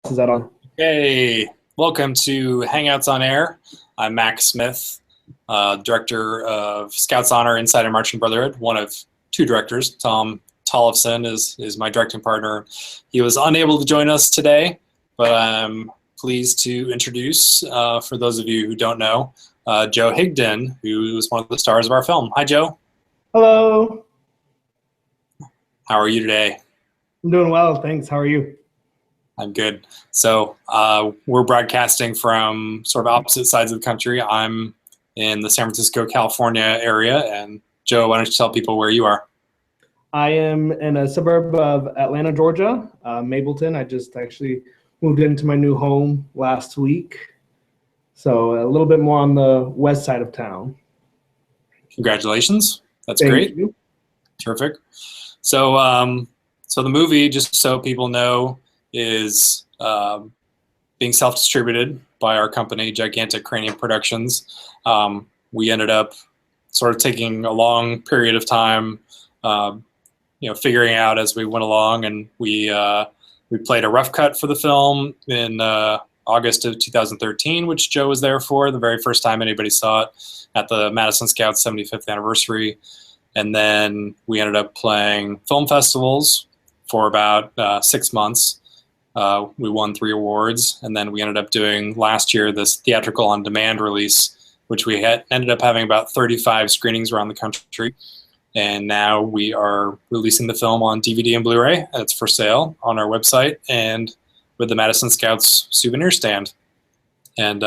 Is that on? Hey, welcome to Hangouts on Air. I'm Mac Smith, director of Scouts Honor inside of Marching Brotherhood, one of two directors. Tom Tollefson is my directing partner. He was unable to join us today, but I'm pleased to introduce, for those of you who don't know, Jo Higdon, who is one of the stars of our film. Hi, Joe. Hello. How are you today? I'm doing well, thanks. How are you? I'm good. So we're broadcasting from sort of opposite sides of the country. I'm in the San Francisco, California area. And Joe, why don't you tell people where you are? I am in a suburb of Atlanta, Georgia, Mableton. I just actually moved into my new home last week. So a little bit more on the west side of town. Congratulations. That's Thank great. you. Terrific. So, so the movie, just so people know, is being self-distributed by our company, Gigantic Cranium Productions. We ended up sort of taking a long period of time, figuring out as we went along, and we played a rough cut for the film in August of 2013, which Joe was there for, the very first time anybody saw it at the Madison Scouts 75th anniversary. And then we ended up playing film festivals for about 6 months. We won 3 awards, and then we ended up doing last year this theatrical on demand release, which we ended up having about 35 screenings around the country. And now we are releasing the film on DVD and Blu-ray, and it's for sale on our website and with the Madison Scouts souvenir stand. And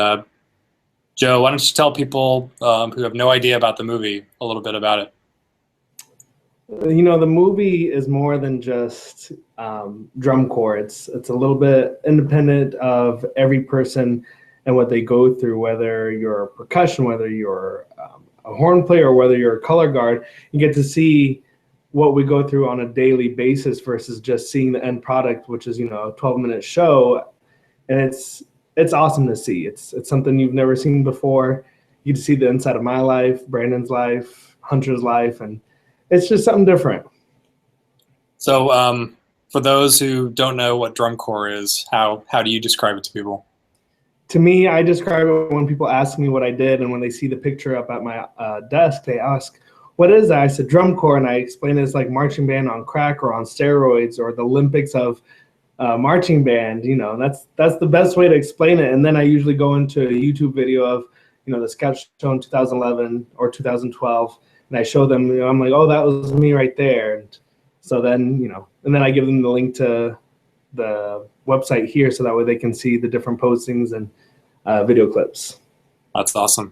Joe, why don't you tell people who have no idea about the movie a little bit about it? You know, the movie is more than just drum corps. It's a little bit independent of every person and what they go through, whether you're a percussion, whether you're a horn player, or whether you're a color guard. You get to see what we go through on a daily basis versus just seeing the end product, which is, a 12-minute show. And it's awesome to see. It's something you've never seen before. You get to see the inside of my life, Brandon's life, Hunter's life, and it's just something different. So for those who don't know what drum corps is, how do you describe it to people? To me, I describe it when people ask me what I did, and when they see the picture up at my desk, they ask, what is that? I said drum corps, and I explain it as like marching band on crack or on steroids, or the Olympics of marching band. That's the best way to explain it. And then I usually go into a YouTube video of the Scout Show in 2011 or 2012. And I show them, I'm like, oh, that was me right there. And so then, and then I give them the link to the website here so that way they can see the different postings and video clips. That's awesome.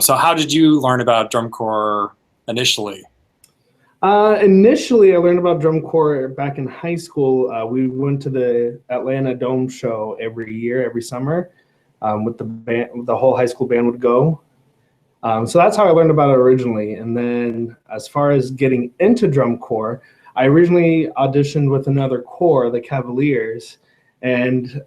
So how did you learn about drum corps initially? Initially, I learned about drum corps back in high school. We went to the Atlanta Dome show every year, every summer, with the band. The whole high school band would go. So that's how I learned about it originally. And then as far as getting into drum corps, I originally auditioned with another corps, the Cavaliers. And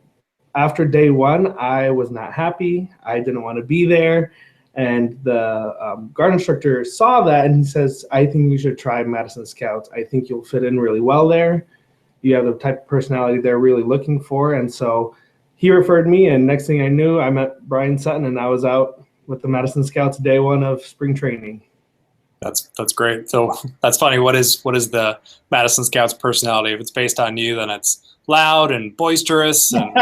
after day one, I was not happy. I didn't want to be there. And the guard instructor saw that, and he says, I think you should try Madison Scouts. I think you'll fit in really well there. You have the type of personality they're really looking for. And so he referred me, and next thing I knew, I met Brian Sutton, and I was out with the Madison Scouts day one of spring training. That's great. So that's funny. What is the Madison Scouts personality? If it's based on you, then it's loud and boisterous and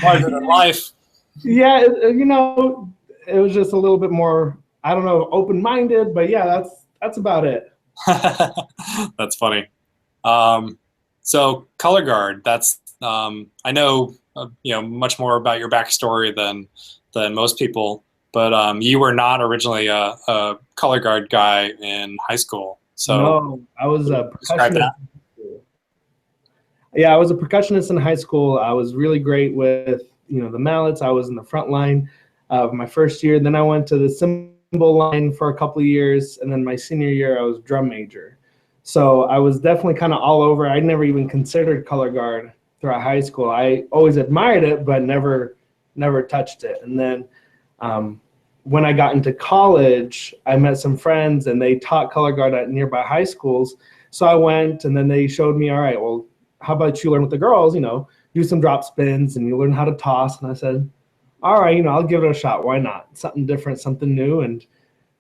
larger than life. Yeah, it was just a little bit more, I don't know, open-minded, but yeah, that's about it. That's funny. So color guard, that's I know much more about your backstory than most people, but you were not originally a color guard guy in high school. So no, I was a percussionist. Yeah, I was a percussionist in high school. I was really great with the mallets. I was in the front line of my first year. Then I went to the cymbal line for a couple of years, and then my senior year I was drum major. So I was definitely kind of all over. I never even considered color guard throughout high school. I always admired it, but never touched it. And then when I got into college, I met some friends, and they taught color guard at nearby high schools. So I went, and then they showed me, all right, well, how about you learn with the girls? do some drop spins and you learn how to toss. And I said, all right, I'll give it a shot. Why not? Something different, something new. And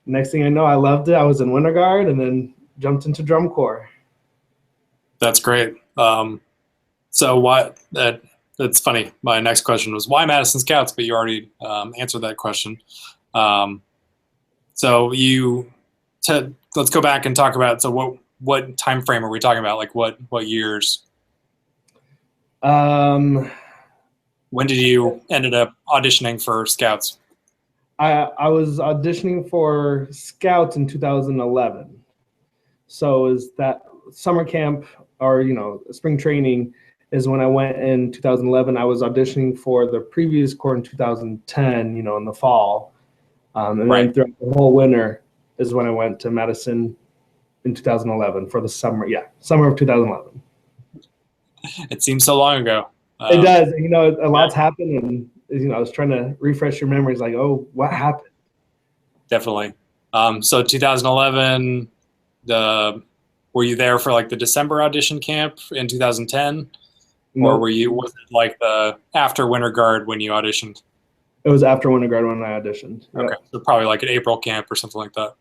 next thing I know, I loved it. I was in Winter Guard and then jumped into drum corps. That's great. So why that's funny. My next question was why Madison Scouts, but you already answered that question. So let's go back and talk about, so what time frame are we talking about? Like what years? When did you ended up auditioning for Scouts? I was auditioning for Scouts in 2011. So is that summer camp or, spring training is when I went in 2011. I was auditioning for the previous corps in 2010, in the fall. And then throughout the whole winter is when I went to Madison in 2011 for the summer. Yeah, summer of 2011. It seems so long ago. It does. A lot's happened, and I was trying to refresh your memories. Like, oh, what happened? Definitely. So 2011. Were you there for like the December audition camp in 2010, or was it like the after Winter Guard when you auditioned? It was after Winter Guard when I auditioned. Yep. Okay, so probably like an April camp or something like that.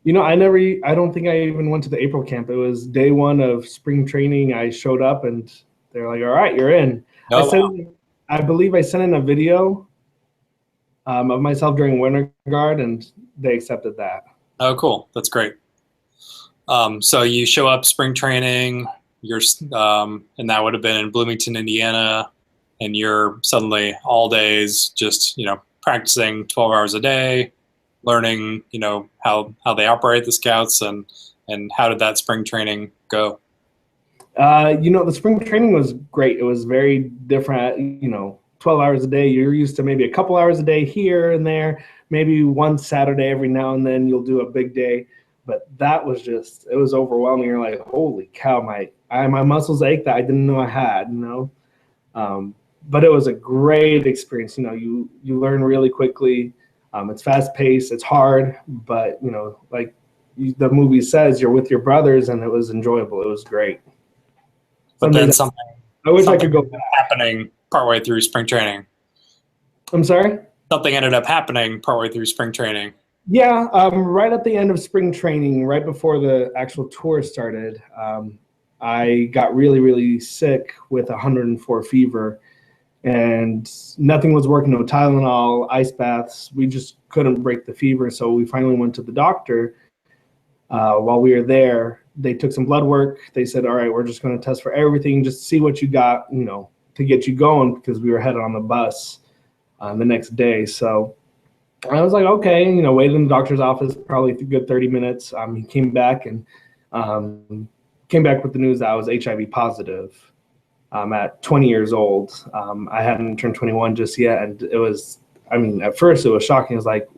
I don't think I even went to the April camp. It was day one of spring training. I showed up and they're like, all right, you're in. I believe I sent in a video of myself during Winter Guard and they accepted that. Oh, cool. That's great. So you show up spring training, and that would have been in Bloomington, Indiana, and you're suddenly all days just, practicing 12 hours a day, learning, how they operate the Scouts, and how did that spring training go? The spring training was great. It was very different, 12 hours a day. You're used to maybe a couple hours a day here and there, maybe one Saturday every now and then you'll do a big day. But that was it was overwhelming. You're like, holy cow, my muscles ache that I didn't know I had, But it was a great experience. You learn really quickly. It's fast paced, it's hard, but like the movie says, you're with your brothers, and it was enjoyable. It was great. But then I wish I could go back. Happening partway through spring training. I'm sorry? Something ended up happening partway through spring training. Yeah, right at the end of spring training, right before the actual tour started, I got really, really sick with 104 fever, and nothing was working, no Tylenol, ice baths. We just couldn't break the fever, so we finally went to the doctor. While we were there, they took some blood work. They said, all right, we're just going to test for everything, just see what you got, to get you going, because we were headed on the bus the next day. So I was like, okay, waited in the doctor's office probably a good 30 minutes. He came back and came back with the news that I was HIV positive at 20 years old. I hadn't turned 21 just yet. And it was, at first it was shocking. It was like,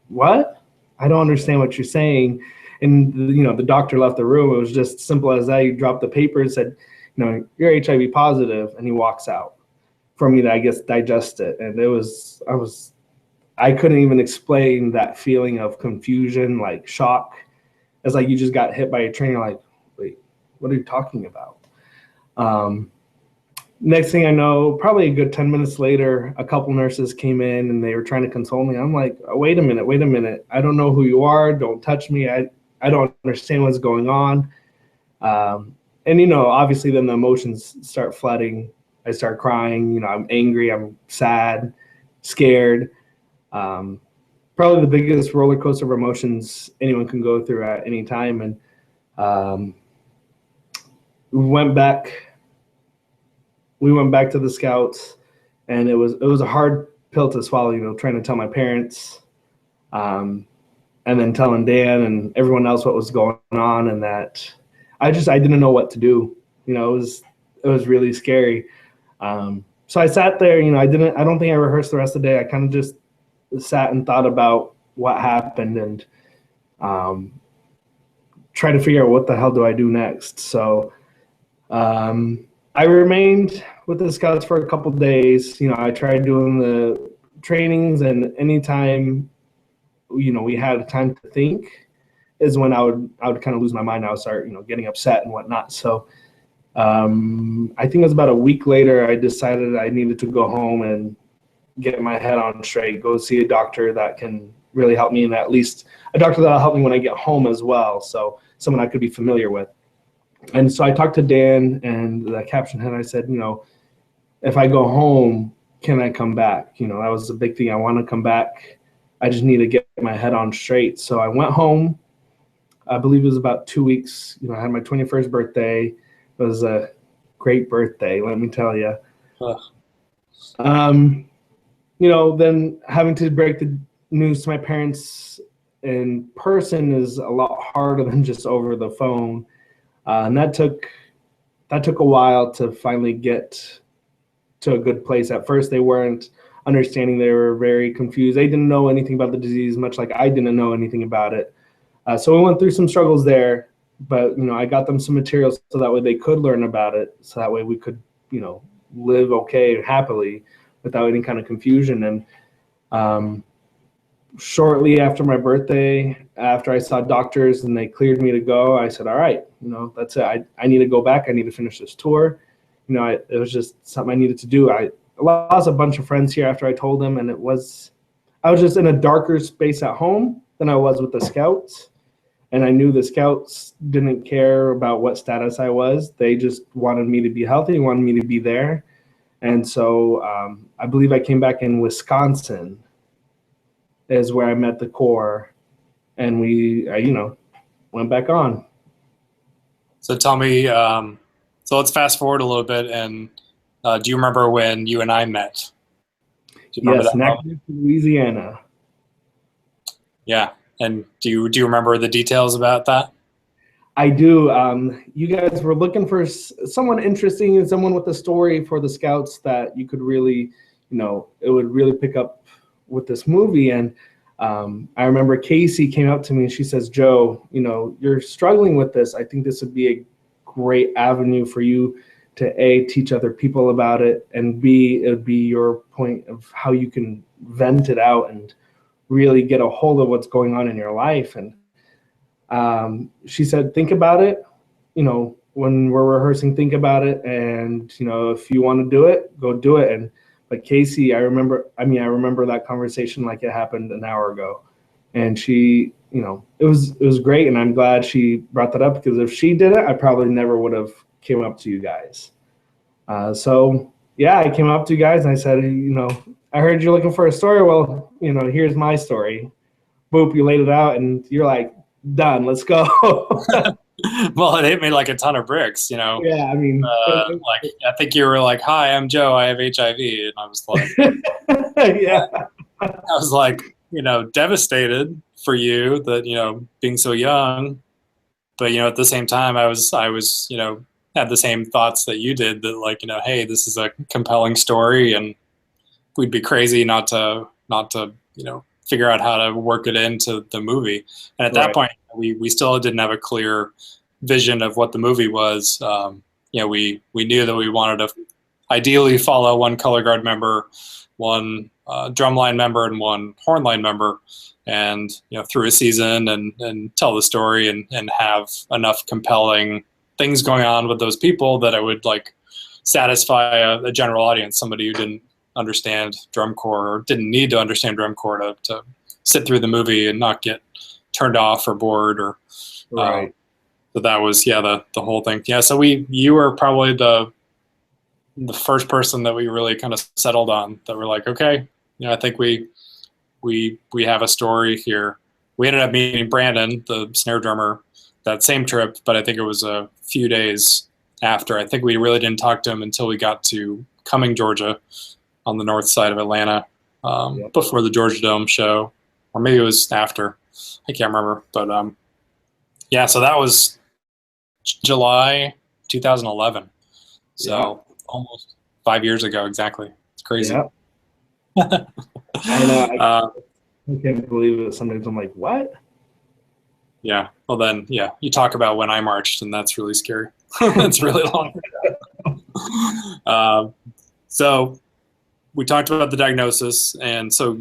what? I don't understand what you're saying. And, the doctor left the room. It was just simple as that. He dropped the paper and said, you're HIV positive. And he walks out for me to, I guess, digest it. And I couldn't even explain that feeling of confusion, like shock. It's like you just got hit by a train. You're like, wait, what are you talking about? Next thing I know, probably a good 10 minutes later, a couple nurses came in and they were trying to console me. I'm like, oh, wait a minute. I don't know who you are. Don't touch me. I don't understand what's going on. And, obviously then the emotions start flooding. I start crying. I'm angry. I'm sad, scared. Probably the biggest roller coaster of emotions anyone can go through at any time. And we went back to the Scouts, and it was a hard pill to swallow, trying to tell my parents, and then telling Dan and everyone else what was going on, and that I didn't know what to do. It was really scary. So I sat there, I don't think I rehearsed the rest of the day. I kind of just sat and thought about what happened and try to figure out what the hell do I do next. So I remained with the Scouts for a couple of days. I tried doing the trainings, and anytime we had time to think is when I would kind of lose my mind. I would start getting upset and whatnot. So I think it was about a week later, I decided I needed to go home and get my head on straight, go see a doctor that can really help me, and at least a doctor that'll help me when I get home as well. So someone I could be familiar with. And so I talked to Dan and the caption head. I said, if I go home, can I come back? That was a big thing. I want to come back. I just need to get my head on straight. So I went home. I believe it was about 2 weeks. I had my 21st birthday. It was a great birthday, let me tell you. Then having to break the news to my parents in person is a lot harder than just over the phone. And that took a while to finally get to a good place. At first, they weren't understanding. They were very confused. They didn't know anything about the disease, much like I didn't know anything about it. So we went through some struggles there, but I got them some materials so that way they could learn about it. So that way we could, live okay, happily, without any kind of confusion. And shortly after my birthday, after I saw doctors and they cleared me to go, I said, all right, that's it. I need to go back. I need to finish this tour. It was just something I needed to do. I lost a bunch of friends here after I told them, and I was just in a darker space at home than I was with the Scouts. And I knew the Scouts didn't care about what status I was. They just wanted me to be healthy, wanted me to be there. And so I believe I came back in Wisconsin is where I met the Corps, and we, went back on. So tell me, so let's fast forward a little bit, and do you remember when you and I met? Do you remember Yes, that Natchitoches, Louisiana. Yeah, and do you remember the details about that? I do. You guys were looking for someone interesting and someone with a story for the Scouts that you could really, it would really pick up with this movie. And I remember Casey came up to me and she says, Joe, you're struggling with this. I think this would be a great avenue for you to A, teach other people about it, and B, it would be your point of how you can vent it out and really get a hold of what's going on in your life. And she said, think about it, when we're rehearsing, think about it. And, if you want to do it, go do it. But Casey, I remember that conversation like it happened an hour ago. And she, it was great. And I'm glad she brought that up, because if she did it, I probably never would have came up to you guys. So yeah, I came up to you guys and I said, I heard you're looking for a story. Well, here's my story. Boop, you laid it out and you're like, done, let's go. Well, it hit me like a ton of bricks, Yeah, I mean, I think you were like, hi, I'm Joe, I have HIV. And I was like, yeah, I was like, devastated for you that, being so young, but, at the same time, I was, had the same thoughts that you did, that like, hey, this is a compelling story and we'd be crazy not to, figure out how to work it into the movie. And at that point, we still didn't have a clear vision of what the movie was. We knew that we wanted to ideally follow one color guard member, one drumline member, and one hornline member, and through a season and tell the story and have enough compelling things going on with those people that it would like satisfy a general audience, somebody who didn't understand drum corps or didn't need to understand drum corps to sit through the movie and not get turned off or bored or right. So that was the whole thing. Yeah, so you were probably the first person that we really kind of settled on, that we're like, okay, I think we have a story here. We ended up meeting Brandon, the snare drummer, that same trip, but I think it was a few days after. I think we really didn't talk to him until we got to Cumming, Georgia, on the north side of Atlanta, before the Georgia Dome show, or maybe it was after. I can't remember, but so that was July 2011. So almost 5 years ago, exactly. It's crazy. Yeah. I know. I can't believe it. Sometimes I'm like, what? Yeah. Well, then, you talk about when I marched, and that's really scary. That's really long. So we talked about the diagnosis, and so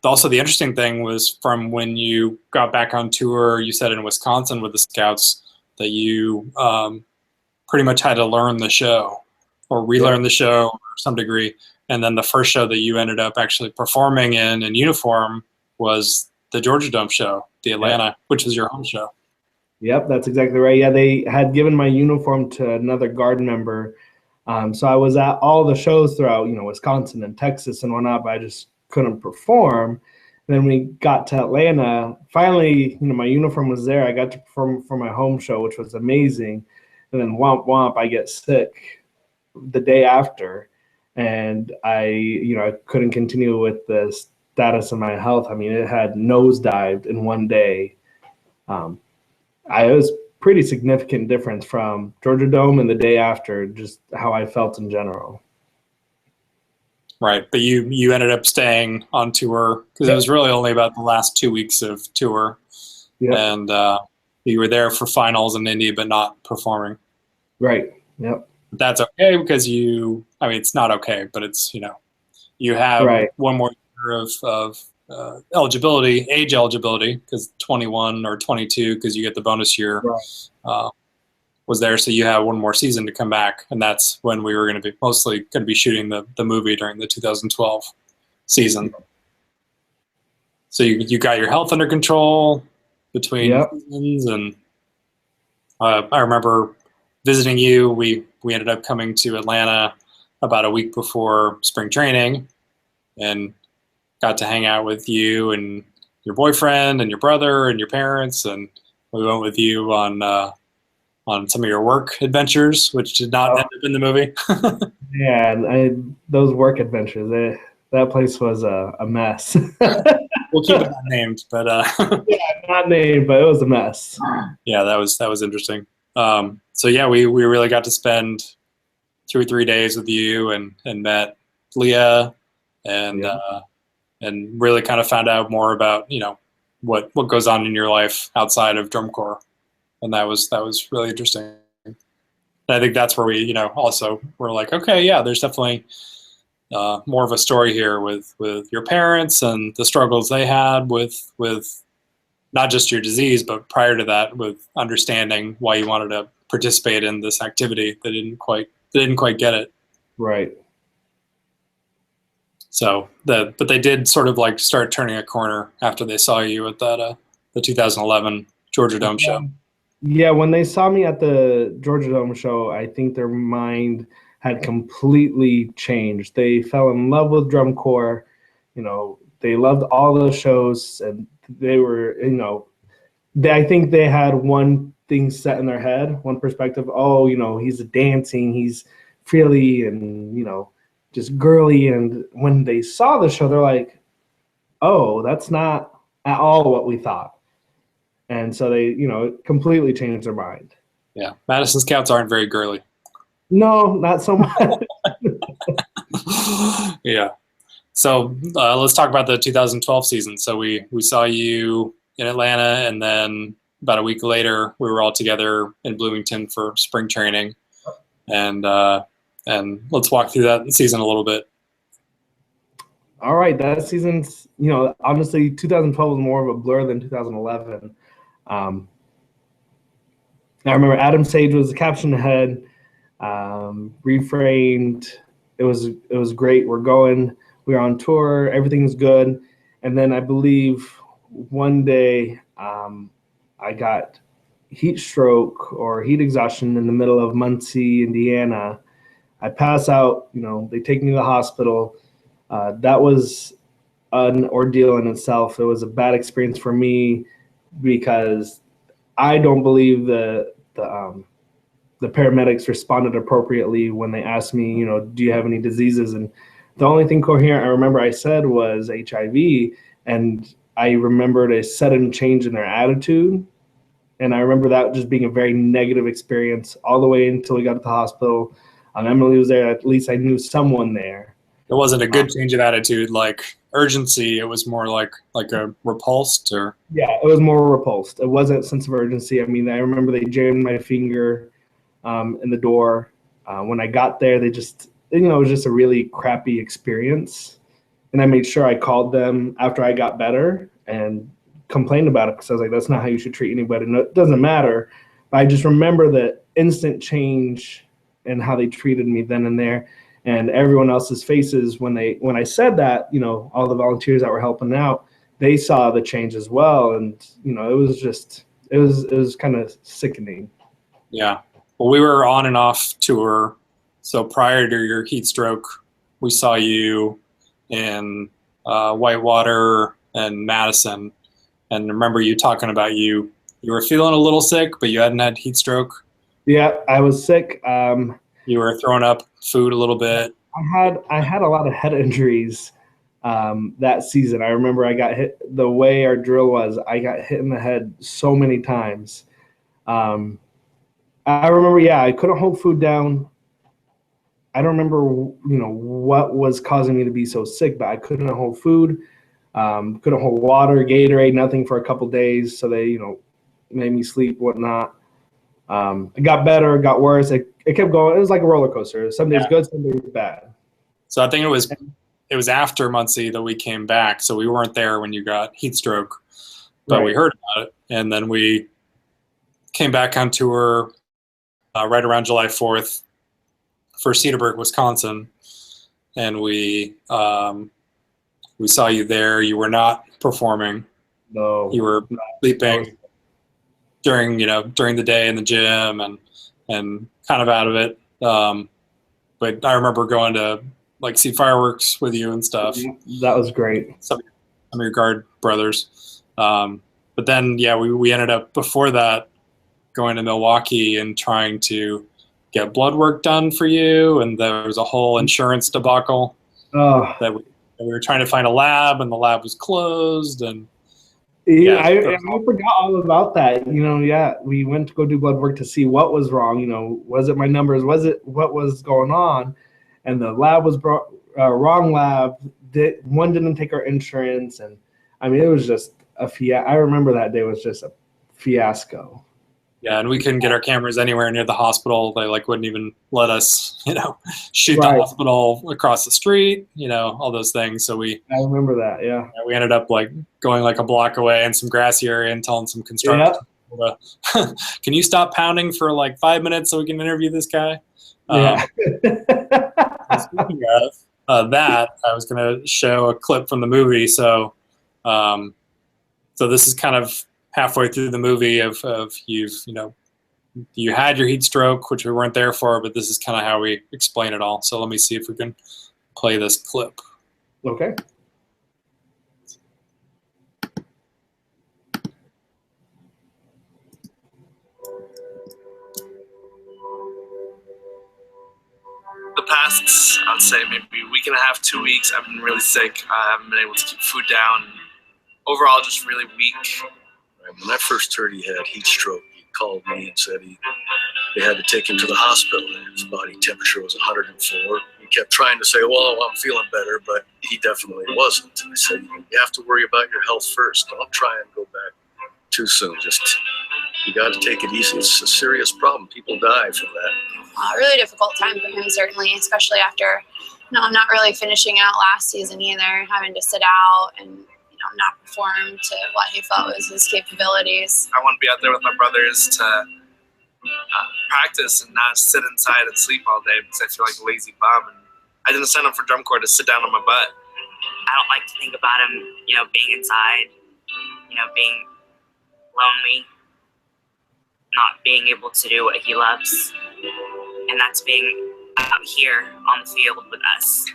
also the interesting thing was, from when you got back on tour, you said in Wisconsin with the Scouts, that you pretty much had to learn the show or relearn the show to some degree. And then the first show that you ended up actually performing in uniform was the Georgia Dome show, the Atlanta, which was your home show. Yep, that's exactly right. Yeah, they had given my uniform to another guard member. So I was at all the shows throughout, Wisconsin and Texas and whatnot, but I just couldn't perform. And then we got to Atlanta. Finally, my uniform was there. I got to perform for my home show, which was amazing. And then womp womp, I get sick the day after, and I couldn't continue with the status of my health. I mean, it had nosedived in one day. It was pretty significant difference from Georgia Dome and the day after, just how I felt in general. Right, but you ended up staying on tour because it was really only about the last 2 weeks of tour, and you were there for finals in Indy, but not performing. Right. Yep. That's okay because it's not okay, but it's you have one more year of age eligibility because 21 or 22 because you get the bonus year was there, so you have one more season to come back, and that's when we were going to be mostly going to be shooting the movie during the 2012 season. So you got your health under control between seasons, and I remember visiting you. We ended up coming to Atlanta about a week before spring training, and got to hang out with you and your boyfriend and your brother and your parents, and we went with you on some of your work adventures, which did not end up in the movie. Those work adventures, that place was a mess. We'll keep it not named, but not named, but it was a mess. Yeah, that was interesting. So yeah, we really got to spend 2 or 3 days with you and met Leah and really kind of found out more about what goes on in your life outside of drum corps, and that was really interesting. And I think that's where we also were like, okay, yeah, there's definitely more of a story here with your parents and the struggles they had with not just your disease, but prior to that with understanding why you wanted to participate in this activity. They didn't quite get it. Right. So but they did sort of like start turning a corner after they saw you at that the 2011 Georgia Dome show. Yeah, when they saw me at the Georgia Dome show, I think their mind had completely changed. They fell in love with drum corps. They loved all the shows, and they were, I think they had one thing set in their head, one perspective. Oh, he's dancing, he's frilly, and just girly. And when they saw the show, they're like, oh, that's not at all what we thought. And so they, completely changed their mind. Yeah, Madison Scouts aren't very girly. No, not so much. Yeah. So let's talk about the 2012 season. So we saw you in Atlanta, and then about a week later, we were all together in Bloomington for spring training. And let's walk through that season a little bit. All right, that season's, honestly, 2012 was more of a blur than 2011. I remember Adam Sage was the caption head, reframed. It was great. We were on tour. Everything's good. And then I believe one day I got heat stroke or heat exhaustion in the middle of Muncie, Indiana. I pass out. They take me to the hospital. That was an ordeal in itself. It was a bad experience for me because I don't believe the paramedics responded appropriately when they asked me, do you have any diseases? And the only thing coherent I remember I said was HIV, and I remembered a sudden change in their attitude. And I remember that just being a very negative experience all the way until we got to the hospital. Emily was there. At least I knew someone there. It wasn't a good change of attitude, like urgency. It was more like a repulsed, or it was more repulsed. It wasn't a sense of urgency. I mean, I remember they jammed my finger in the door. When I got there, they just, it was just a really crappy experience. And I made sure I called them after I got better and complained about it because I was like, that's not how you should treat anybody. No, it doesn't matter. But I just remember that instant change in how they treated me then and there. And everyone else's faces when I said that, you know, all the volunteers that were helping out, they saw the change as well. And, you know, it was kind of sickening. Yeah. Well, we were on and off tour. So prior to your heat stroke, we saw you in Whitewater and Madison. And remember you talking about you were feeling a little sick, but you hadn't had heat stroke. Yeah, I was sick. You were throwing up food a little bit. I had a lot of head injuries that season. I remember I got hit the way our drill was. I got hit in the head so many times. I remember, yeah, I couldn't hold food down. I don't remember, you know, what was causing me to be so sick, but I couldn't hold food, couldn't hold water, Gatorade, nothing for a couple days. So they, you know, made me sleep, whatnot. It got better, it got worse. It kept going. It was like a roller coaster. Some days good, some days bad. So I think it was after Muncie that we came back. So we weren't there when you got heat stroke, but Right. we heard about it. And then we came back on tour right around July 4th for Cedarburg, Wisconsin. And we saw you there. You were not performing. No. You were sleeping during the day in the gym and kind of out of it. But I remember going to like see fireworks with you and stuff. That was great. Some of your guard brothers. But then, yeah, we ended up before that going to Milwaukee and trying to get blood work done for you. And there was a whole insurance debacle that we were trying to find a lab and the lab was closed. And I forgot all about that. You know, yeah, we went to go do blood work to see what was wrong. You know, was it my numbers? Was it what was going on? And the lab was wrong lab. One didn't take our insurance, and I mean, it was just a fiasco. I remember that day was just a fiasco. Yeah, and we couldn't get our cameras anywhere near the hospital. They like wouldn't even let us, shoot Right. the hospital across the street. All those things. So I remember that. Yeah. we ended up like going like a block away in some grassy area and telling some construction people to, can you stop pounding for like 5 minutes so we can interview this guy? Yeah. Speaking of that, I was going to show a clip from the movie. So this is kind of halfway through the movie of you had your heat stroke, which we weren't there for, but this is kind of how we explain it all. So let me see if we can play this clip. Okay. The past, I'd say maybe a week and a half, 2 weeks, I've been really sick. I haven't been able to keep food down. Overall, just really weak. When I first heard he had heat stroke, he called me and said they had to take him to the hospital. His body temperature was 104. He kept trying to say, well, I'm feeling better, but he definitely wasn't. And I said, you have to worry about your health first. Don't try and go back too soon. You got to take it easy. It's a serious problem. People die from that. A really difficult time for him, certainly, especially after not really finishing out last season either, having to sit out and not perform to what he felt was his capabilities. I want to be out there with my brothers to practice and not sit inside and sleep all day because I feel like a lazy bum. And I didn't sign up for drum corps to sit down on my butt. I don't like to think about him, being inside, being lonely, not being able to do what he loves, and that's being out here on the field with us.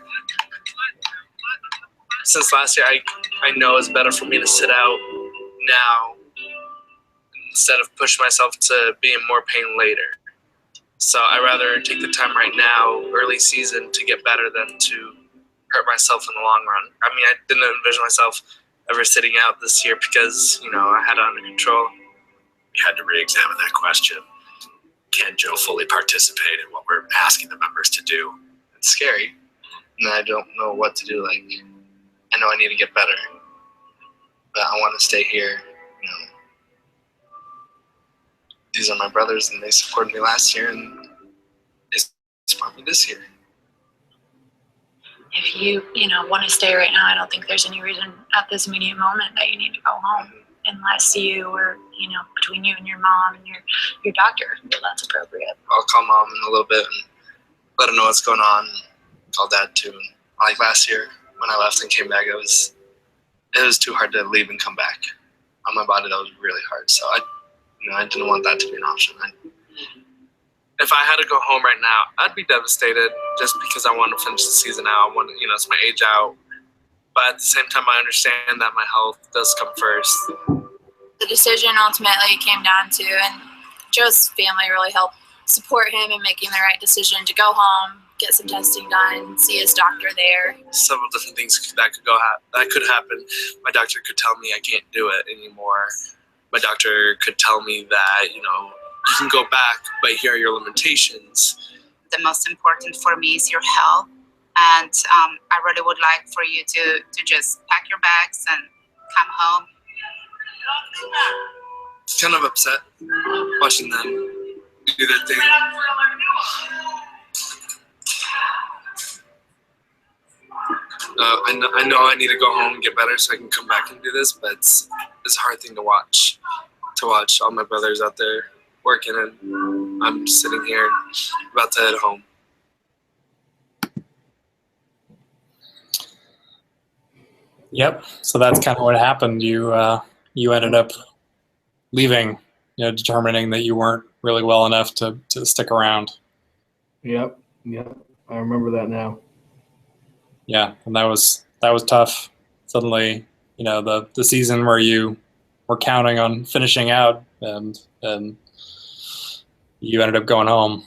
Since last year, I know it's better for me to sit out now instead of push myself to be in more pain later. So I'd rather take the time right now, early season, to get better than to hurt myself in the long run. I mean, I didn't envision myself ever sitting out this year because, I had it under control. We had to re-examine that question. Can Joe fully participate in what we're asking the members to do? It's scary, and I don't know what to do. I know I need to get better, but I want to stay here. These are my brothers, and they supported me last year, and they support me this year. If you want to stay right now, I don't think there's any reason at this immediate moment that you need to go home. unless you were, between you and your mom and your doctor, feel that's appropriate. I'll call mom in a little bit and let her know what's going on. Call dad too. Like last year when I left and came back, it was too hard to leave and come back. On my body, that was really hard. So I didn't want that to be an option. If I had to go home right now, I'd be devastated just because I want to finish the season out. I want to, it's my age out. But at the same time, I understand that my health does come first. The decision ultimately came down to, and Joe's family really helped support him in making the right decision to go home, get some testing done, see his doctor there. Several different things that could happen. My doctor could tell me I can't do it anymore. My doctor could tell me that, you can go back, but here are your limitations. The most important for me is your health. And I really would like for you to just pack your bags and come home. Kind of upset watching them do their thing. I know I need to go home and get better so I can come back and do this, but it's a hard thing to watch. To watch all my brothers out there working, and I'm sitting here about to head home. Yep. So that's kind of what happened. You ended up leaving, determining that you weren't really well enough to stick around. Yep. I remember that now. Yeah, and that was tough. Suddenly, the season where you were counting on finishing out, and you ended up going home.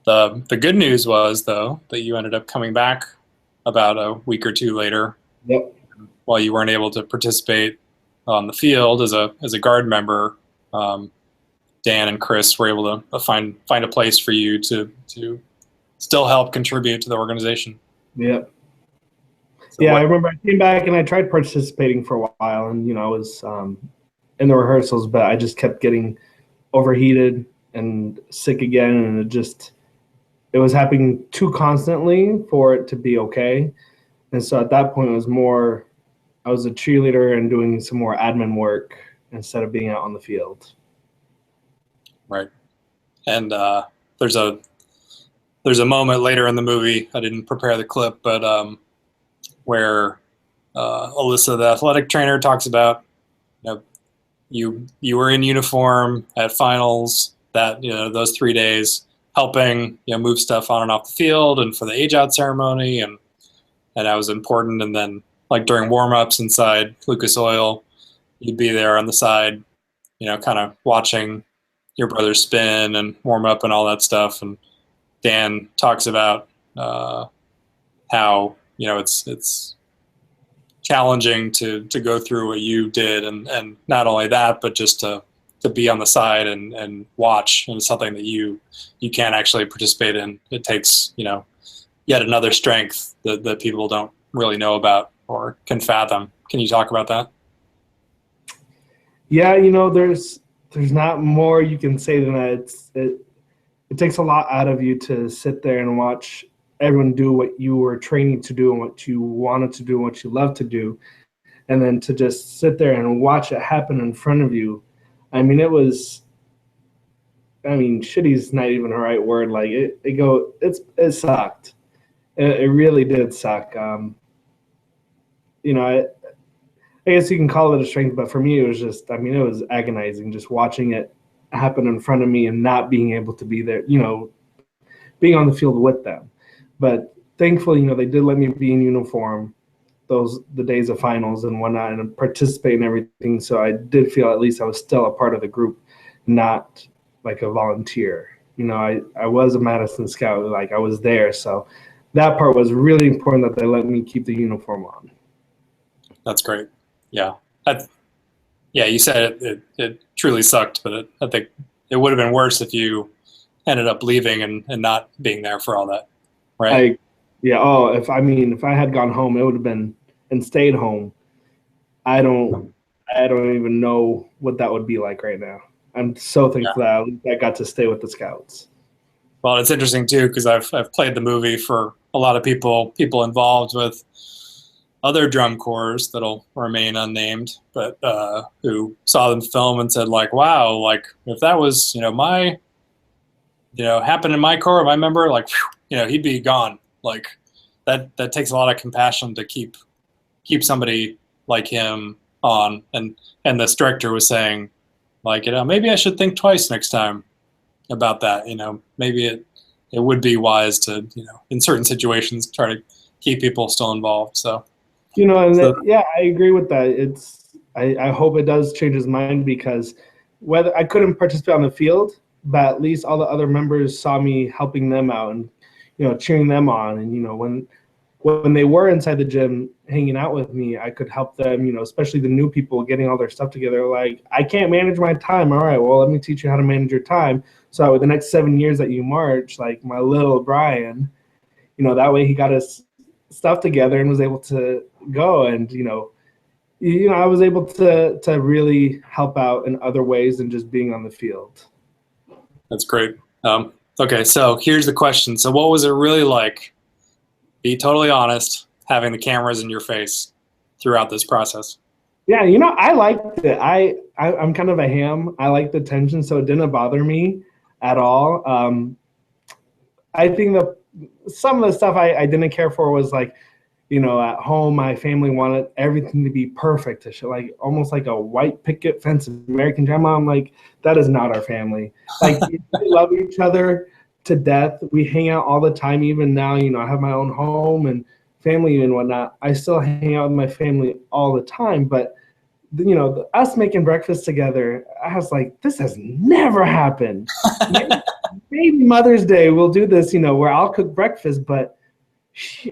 The good news was, though, that you ended up coming back about a week or two later. Yep. While you weren't able to participate on the field as a guard member, Dan and Chris were able to find a place for you to still help contribute to the organization. Yep. So I remember I came back and I tried participating for a while, and I was in the rehearsals, but I just kept getting overheated and sick again, and it was happening too constantly for it to be okay. And so at that point, it was more, I was a cheerleader and doing some more admin work instead of being out on the field. Right. And there's a moment later in the movie, I didn't prepare the clip, but where Alyssa, the athletic trainer, talks about, you were in uniform at finals, that, those 3 days, helping, move stuff on and off the field and for the age out ceremony, and that was important. And then, like, during warm-ups inside Lucas Oil, you'd be there on the side, kind of watching your brother spin and warm up and all that stuff. And Dan talks about how, it's challenging to go through what you did, and not only that, but just to be on the side and watch, and it's something that you can't actually participate in. It takes, yet another strength that people don't really know about or can fathom. Can you talk about that? Yeah, there's not more you can say than that. It takes a lot out of you to sit there and watch everyone do what you were training to do and what you wanted to do and what you love to do, and then to just sit there and watch it happen in front of you. I mean, shitty's not even the right word. Like, it sucked. It really did suck. I guess you can call it a strength, but for me, it was just, it was agonizing just watching it happen in front of me and not being able to be there, being on the field with them. But thankfully, they did let me be in uniform the days of finals and whatnot, and participate in everything. So I did feel at least I was still a part of the group, not like a volunteer. I was a Madison Scout, like I was there. So that part was really important, that they let me keep the uniform on. That's great. Yeah. You said it truly sucked, but I think it would have been worse if you ended up leaving and not being there for all that, right? If I had gone home, it would have been, and stayed home, I don't even know what that would be like right now. I'm so thankful that I got to stay with the Scouts. Well, it's interesting too, because I've played the movie for a lot of people involved with other drum corps that'll remain unnamed, but who saw them film and said like, wow, like if that was, my, happened in my corps, my member, like, he'd be gone. Like that takes a lot of compassion to keep somebody like him on. And this director was saying like, maybe I should think twice next time about that. Maybe it would be wise to, in certain situations, try to keep people still involved. So. Yeah, I agree with that. I hope it does change his mind, because whether I couldn't participate on the field, but at least all the other members saw me helping them out and, cheering them on. And, when they were inside the gym hanging out with me, I could help them, especially the new people getting all their stuff together. Like, I can't manage my time. All right, well, let me teach you how to manage your time. So with the next 7 years that you march, like my little Brian, that way he got his stuff together and was able to go. And I was able to really help out in other ways than just being on the field. That's great. Okay, so here's the question. So what was it really like, be totally honest, having the cameras in your face throughout this process? Yeah, I liked it. I'm kind of a ham. I like the tension, so it didn't bother me at all. I think that some of the stuff I didn't care for was like, at home, my family wanted everything to be perfect, to show, like almost like a white picket fence American Dream. I'm like, that is not our family. Like, we love each other to death. We hang out all the time. Even now, I have my own home and family and whatnot. I still hang out with my family all the time. But us making breakfast together, I was like, this has never happened. Maybe Mother's Day we'll do this, where I'll cook breakfast, but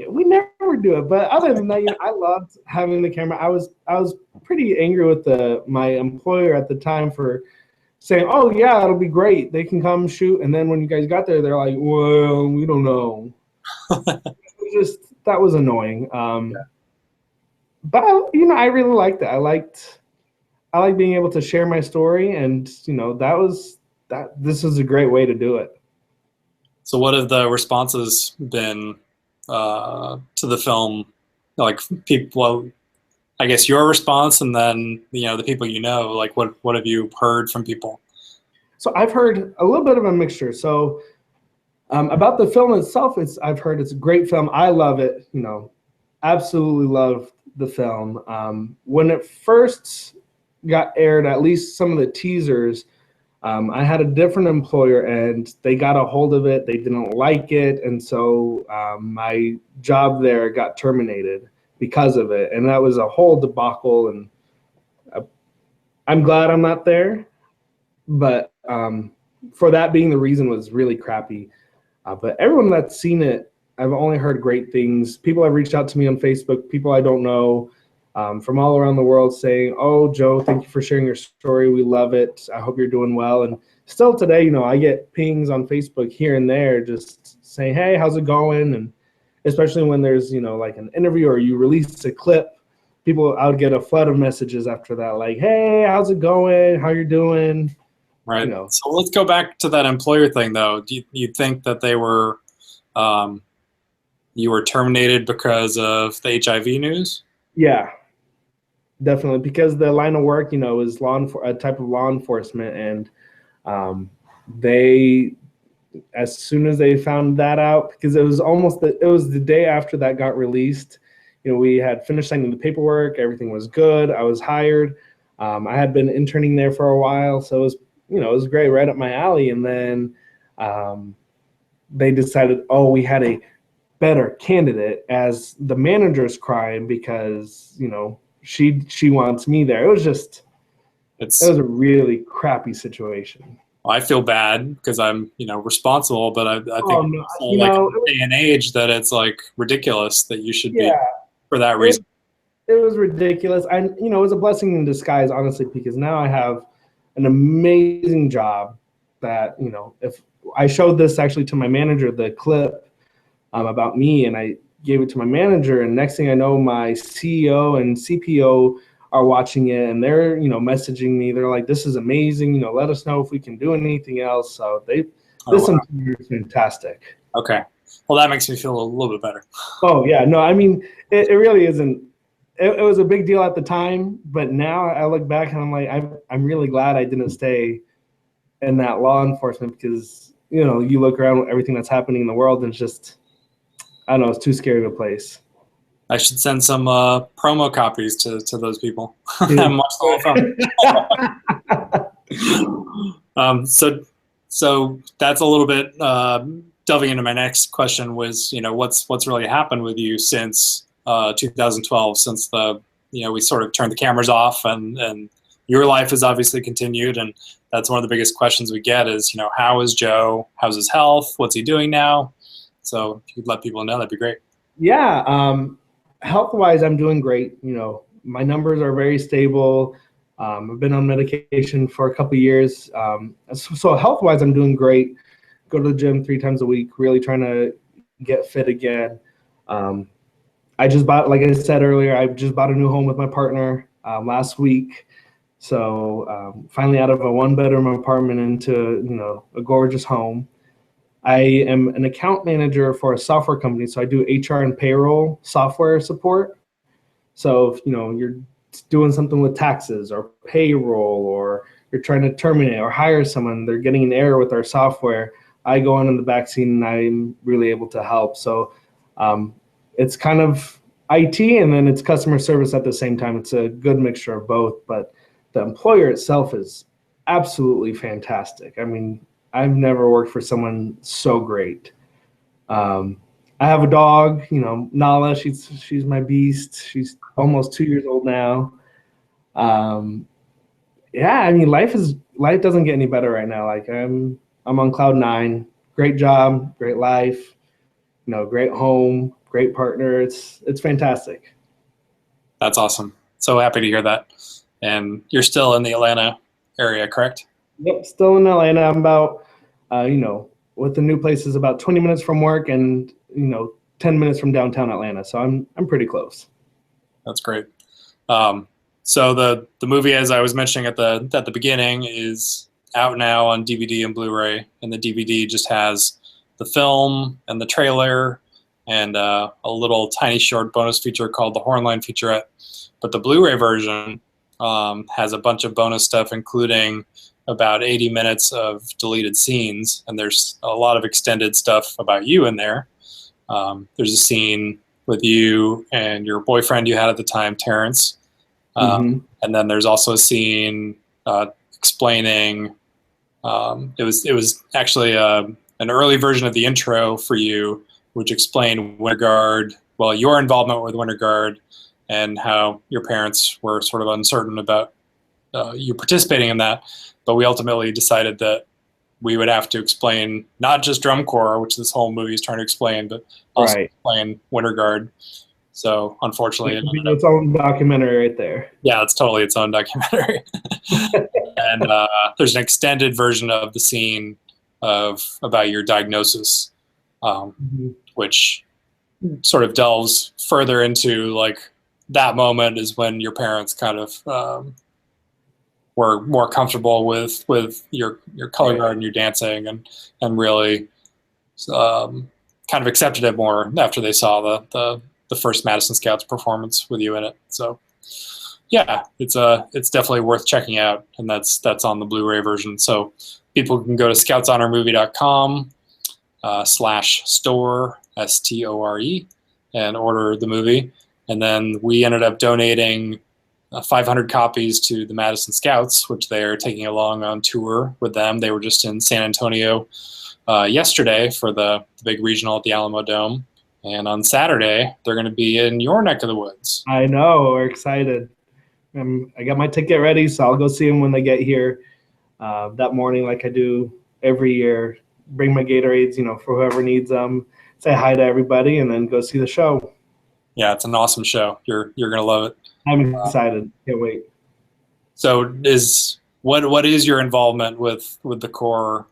we never do it. But other than that, I loved having the camera. I was pretty angry with my employer at the time for saying, oh yeah, it'll be great, they can come shoot, and then when you guys got there, they're like, well, we don't know. That was annoying. But I really liked it. I like being able to share my story, and this is a great way to do it. So what have the responses been to the film? Like, people, well, I guess your response, and then the people like what have you heard from people? So I've heard a little bit of a mixture. So about the film itself, I've heard it's a great film. I love it. Absolutely love the film. When it first got aired, at least some of the teasers, I had a different employer and they got a hold of it. They didn't like it, and so my job there got terminated because of it, and that was a whole debacle. And I'm glad I'm not there, but for that being the reason was really crappy. But everyone that's seen it, I've only heard great things. People have reached out to me on Facebook, people I don't know, from all around the world, saying, oh, Joe, thank you for sharing your story. We love it. I hope you're doing well. And still today, I get pings on Facebook here and there just saying, hey, how's it going? And especially when there's, like an interview or you release a clip, I would get a flood of messages after that, like, hey, how's it going? How you doing? Right. So let's go back to that employer thing, though. Do you think that they were, you were terminated because of the HIV news? Yeah, definitely. Because the line of work, is a type of law enforcement, and they, as soon as they found that out, because it was the day after that got released. We had finished signing the paperwork. Everything was good. I was hired. I had been interning there for a while, so it was great, right up my alley. And then they decided, oh, we had a better candidate as the manager's crying because, she wants me there. It was a really crappy situation. I feel bad because I'm, responsible, but I think day and age that it's like ridiculous that you should be for that reason. It was ridiculous. And, it was a blessing in disguise, honestly, because now I have an amazing job that, if I showed this actually to my manager, the clip about me, and I gave it to my manager, and next thing I know, my CEO and CPO are watching it, and they're, messaging me. They're like, this is amazing. Let us know if we can do anything else. So this interview is fantastic. Okay. Well, that makes me feel a little bit better. Oh, yeah. No, I mean, it really isn't it was a big deal at the time, but now I look back and I'm like, I'm really glad I didn't stay in that law enforcement, because, you know, you look around at everything that's happening in the world and it's just, I don't know, it's too scary of a place. I should send some promo copies to those people. And watch the whole film. So that's a little bit delving into my next question was, you know, what's really happened with you since 2012, since we sort of turned the cameras off, and your life has obviously continued, and that's one of the biggest questions we get is, you know, how is Joe? How's his health? What's he doing now? So if you'd let people know, that'd be great. Yeah, health-wise, I'm doing great. You know, my numbers are very stable. I've been on medication for a couple of years. So health-wise, I'm doing great. Go to the gym 3 times a week, really trying to get fit again. I just bought, like I said earlier, I just bought a new home with my partner last week. So finally out of a 1-bedroom apartment into, you know, a gorgeous home. I am an account manager for a software company, so I do HR and payroll software support. So if, you know, you're doing something with taxes or payroll, or you're trying to terminate or hire someone, they're getting an error with our software, I go in the backseat and I'm really able to help. So it's kind of IT and then it's customer service at the same time. It's a good mixture of both, but the employer itself is absolutely fantastic. I mean, I've never worked for someone so great. I have a dog, you know, Nala. She's my beast. She's almost 2 years old now. Yeah, I mean, life doesn't get any better right now. Like I'm on cloud 9. Great job, great life, you know, great home, great partner. It's fantastic. That's awesome. So happy to hear that. And you're still in the Atlanta area, correct? Yep, still in Atlanta. I'm about, you know, with the new place is about 20 minutes from work and, you know, 10 minutes from downtown Atlanta. So I'm pretty close. That's great. So the movie, as I was mentioning at the beginning, is out now on DVD and Blu-ray, and the DVD just has the film and the trailer and a little tiny short bonus feature called the Hornline Featurette. But the Blu-ray version has a bunch of bonus stuff, including about 80 minutes of deleted scenes, and there's a lot of extended stuff about you in there. There's a scene with you and your boyfriend you had at the time, Terrence. And then there's also a scene explaining, it was actually an early version of the intro for you, which explained Winter Guard, well, your involvement with Winter Guard, and how your parents were sort of uncertain about you participating in that. But we ultimately decided that we would have to explain not just drum corps, which this whole movie is trying to explain, but also explain Winter Guard. So unfortunately, its own documentary right there. Yeah, it's totally its own documentary. And there's an extended version of the scene about your diagnosis, which sort of delves further into like that moment is when your parents kind of were more comfortable with your color guard and your dancing, and really kind of accepted it more after they saw the first Madison Scouts performance with you in it. So yeah, it's definitely worth checking out, and that's on the Blu-ray version. So people can go to scoutshonormovie.com /store STORE and order the movie. And then we ended up donating 500 copies to the Madison Scouts, which they are taking along on tour with them. They were just in San Antonio yesterday for the big regional at the Alamo Dome. And on Saturday, they're going to be in your neck of the woods. I know. We're excited. I got my ticket ready, so I'll go see them when they get here that morning like I do every year. Bring my Gatorades, you know, for whoever needs them. Say hi to everybody, and then go see the show. Yeah, it's an awesome show. You're going to love it. I'm excited. Can't wait. So what is your involvement with the Corps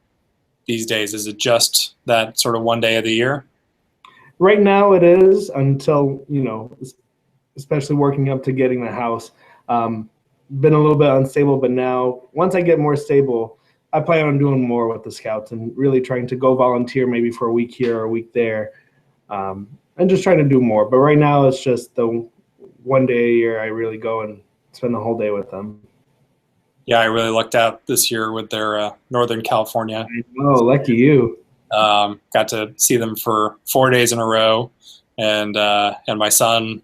these days? Is it just that sort of one day of the year? Right now it is, until, you know, especially working up to getting the house. Been a little bit unstable, but now once I get more stable, I plan on doing more with the Scouts and really trying to go volunteer maybe for a week here or a week there, and just trying to do more. But right now it's just the one day a year I really go and spend the whole day with them. Yeah, I really lucked out this year with their Northern California. Oh, lucky you. Got to see them for 4 days in a row, and my son,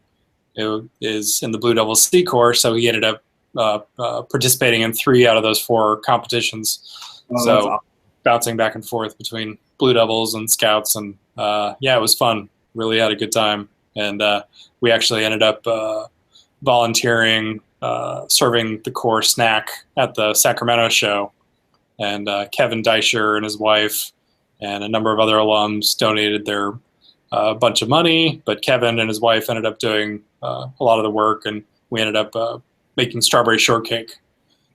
who is in the Blue Devils C Corps, so he ended up participating in 3 out of those 4 competitions. Oh, So that's awesome. bouncing back and forth between Blue Devils and Scouts, and yeah, it was fun. Really had a good time, and we actually ended up volunteering, serving the Corps snack at the Sacramento show, and Kevin Deischer and his wife and a number of other alums donated their bunch of money, but Kevin and his wife ended up doing a lot of the work, and we ended up making strawberry shortcake.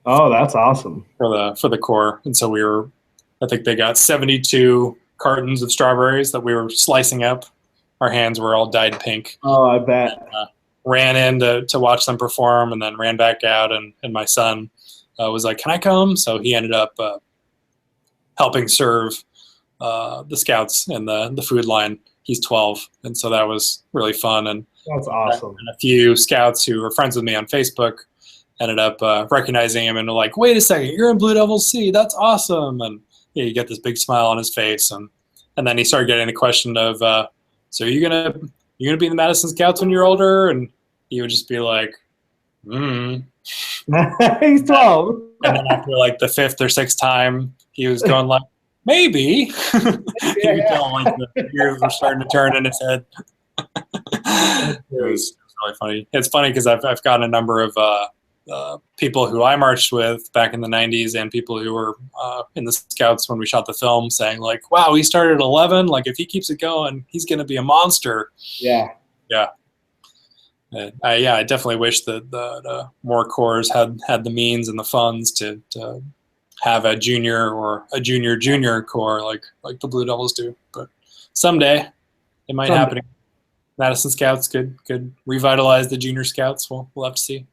Oh, that's awesome. For the Corps. And so I think they got 72 cartons of strawberries that we were slicing up. Our hands were all dyed pink. Oh, I bet. And, ran in to watch them perform, and then ran back out, and my son was like, can I come? So he ended up helping serve the Scouts in the food line. He's 12, and so that was really fun. And that's awesome. And a few Scouts who were friends with me on Facebook ended up recognizing him and were like, wait a second, you're in Blue Devils C, that's awesome. And yeah, you get this big smile on his face, and then he started getting the question of, so are you gonna be in the Madison Scouts when you're older? And he would just be like, He's 12. And then after like the 5th or 6th time, he was going like, maybe. You could tell like the gears were starting to turn in his head. It was really funny. It's funny because I've gotten a number of people who I marched with back in the 90s and people who were in the Scouts when we shot the film saying like, wow, he started at 11. Like if he keeps it going, he's going to be a monster. Yeah. Yeah. I definitely wish that the more corps had the means and the funds to have a junior or a junior corps like the Blue Devils do. But someday it might happen. Madison Scouts could revitalize the junior Scouts. We'll have to see.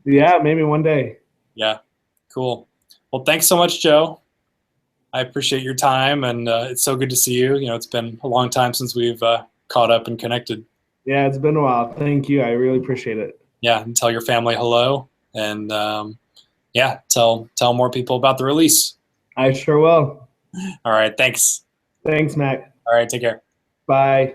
Yeah, maybe one day. Yeah, cool. Well, thanks so much, Joe. I appreciate your time, and it's so good to see you. You know, it's been a long time since we've caught up and connected. Yeah, it's been a while. Thank you. I really appreciate it. Yeah, and tell your family hello, and yeah, tell more people about the release. I sure will. All right, thanks. Thanks, Mac. All right, take care. Bye.